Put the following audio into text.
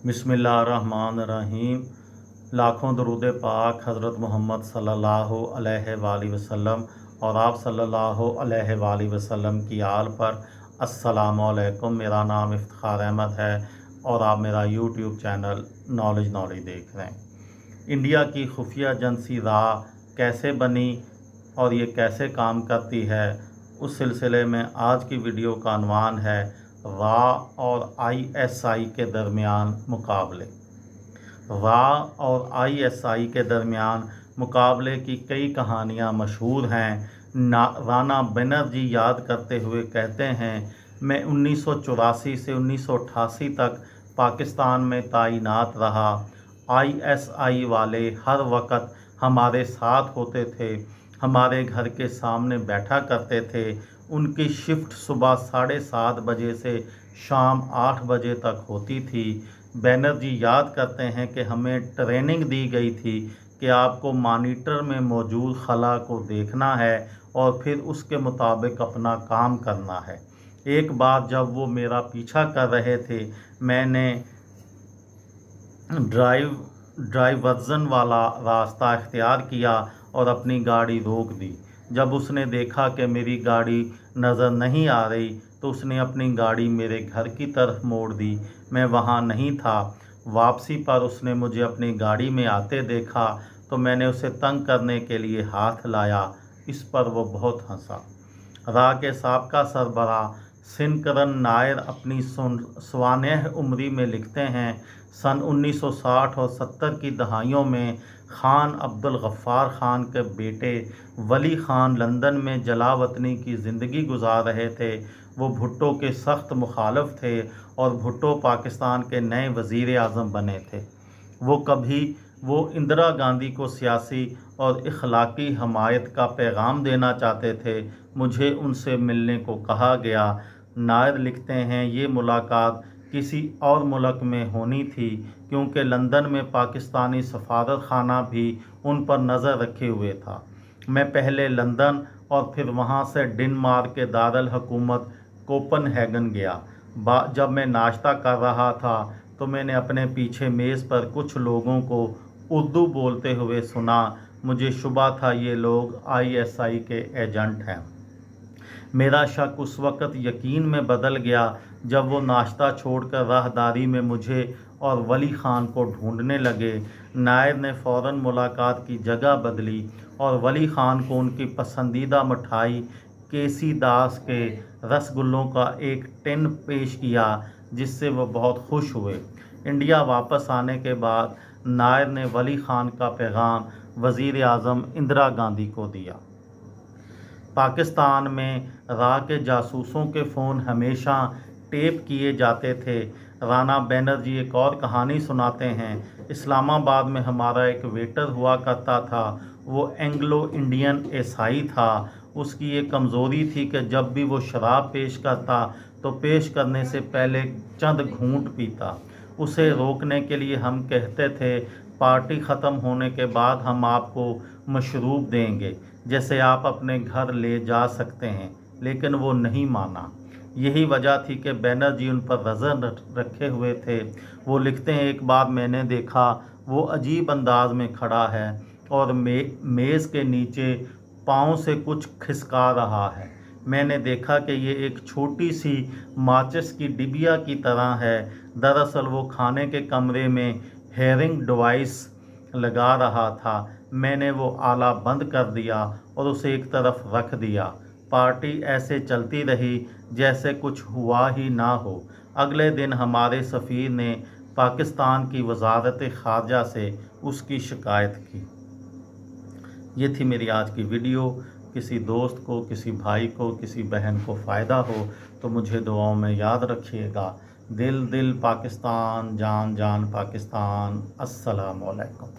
बिस्मिल्लाहिर्रहमानिर्रहीम। लाखों दरूद पाक हज़रत मोहम्मद सल्लल्लाहु अलैहि वसल्लम और आप सल्लल्लाहु अलैहि वसल्लम की आल पर। अस्सलामु अलैकुम। मेरा नाम इफ्तिखार अहमद है और आप मेरा यूट्यूब चैनल नॉलेज देख रहे हैं। इंडिया की खुफिया एजेंसी रा कैसे बनी और ये कैसे काम करती है, उस सिलसिले में आज की वीडियो का अनवान है रा और ISI के दरमियान मुकाबले। रा और ISI के दरमियान मुकाबले की कई कहानियाँ मशहूर हैं। राणा बनर्जी याद करते हुए कहते हैं, मैं 1984 से 1988 तक पाकिस्तान में तैनात रहा। ISI वाले हर वक्त हमारे साथ होते थे, हमारे घर के सामने बैठा करते थे। उनकी शिफ्ट सुबह 7:30 बजे से शाम 8 बजे तक होती थी। बनर्जी याद करते हैं कि हमें ट्रेनिंग दी गई थी कि आपको मॉनिटर में मौजूद खला को देखना है और फिर उसके मुताबिक अपना काम करना है। एक बार जब वो मेरा पीछा कर रहे थे, मैंने डाइवर्जन वाला रास्ता इख्तियार किया और अपनी गाड़ी रोक दी। जब उसने देखा कि मेरी गाड़ी नज़र नहीं आ रही तो उसने अपनी गाड़ी मेरे घर की तरफ मोड़ दी। मैं वहाँ नहीं था। वापसी पर उसने मुझे अपनी गाड़ी में आते देखा तो मैंने उसे तंग करने के लिए हाथ लाया। इस पर वो बहुत हंसा। रा के साबका सरबराह सिनकरन नायर अपनी सवानह उम्री में लिखते हैं, सन 1960 और 70 की दहाइयों में खान अब्दुल गफ्फार खान के बेटे वली खान लंदन में जलावतनी की ज़िंदगी गुजार रहे थे। वो भुट्टो के सख्त मुखालफ थे और भुट्टो पाकिस्तान के नए वज़ीर आज़म बने थे। वो इंदिरा गांधी को सियासी और इखलाकी हमायत का पैगाम देना चाहते थे। मुझे उनसे मिलने को कहा गया। नायर लिखते हैं, ये मुलाकात किसी और मुल्क में होनी थी क्योंकि लंदन में पाकिस्तानी सफारत खाना भी उन पर नज़र रखे हुए था। मैं पहले लंदन और फिर वहाँ से डेनमार्क के दारुल हुकूमत कोपनहेगन गया। जब मैं नाश्ता कर रहा था तो मैंने अपने पीछे मेज़ पर कुछ लोगों को उर्दू बोलते हुए सुना। मुझे शुबा था ये लोग ISI के एजेंट हैं। मेरा शक उस वक़्त यकीन में बदल गया जब वो नाश्ता छोड़कर राहदारी में मुझे और वली खान को ढूंढने लगे। नायर ने फ़ौरन मुलाकात की जगह बदली और वली खान को उनकी पसंदीदा मिठाई केसी दास के रसगुल्लों का एक टिन पेश किया, जिससे वो बहुत खुश हुए। इंडिया वापस आने के बाद नायर ने वली खान का पैगाम वज़ीर आज़म इंदिरा गांधी को दिया। पाकिस्तान में रा के जासूसों के फ़ोन हमेशा टेप किए जाते थे। राणा बनर्जी एक और कहानी सुनाते हैं, इस्लामाबाद में हमारा एक वेटर हुआ करता था। वो एंग्लो इंडियन ईसाई था। उसकी ये कमज़ोरी थी कि जब भी वो शराब पेश करता तो पेश करने से पहले चंद घूंट पीता। उसे रोकने के लिए हम कहते थे, पार्टी ख़त्म होने के बाद हम आपको मशरूब देंगे, जैसे आप अपने घर ले जा सकते हैं, लेकिन वो नहीं माना। यही वजह थी कि बनर्जी उन पर नज़र रखे हुए थे। वो लिखते हैं, एक बार मैंने देखा वो अजीब अंदाज में खड़ा है और मेज़ के नीचे पाँव से कुछ खिसका रहा है। मैंने देखा कि ये एक छोटी सी माचिस की डिबिया की तरह है। दरअसल वो खाने के कमरे में हेयरिंग डिवाइस लगा रहा था। मैंने वो आला बंद कर दिया और उसे एक तरफ रख दिया। पार्टी ऐसे चलती रही जैसे कुछ हुआ ही ना हो। अगले दिन हमारे सफ़ीर ने पाकिस्तान की वजारत ख़ारजा से उसकी शिकायत की। ये थी मेरी आज की वीडियो। किसी दोस्त को, किसी भाई को, किसी बहन को फ़ायदा हो तो मुझे दुआओं में याद रखिएगा। दिल दिल पाकिस्तान, जान जान पाकिस्तान। अस्सलामु अलैकुम।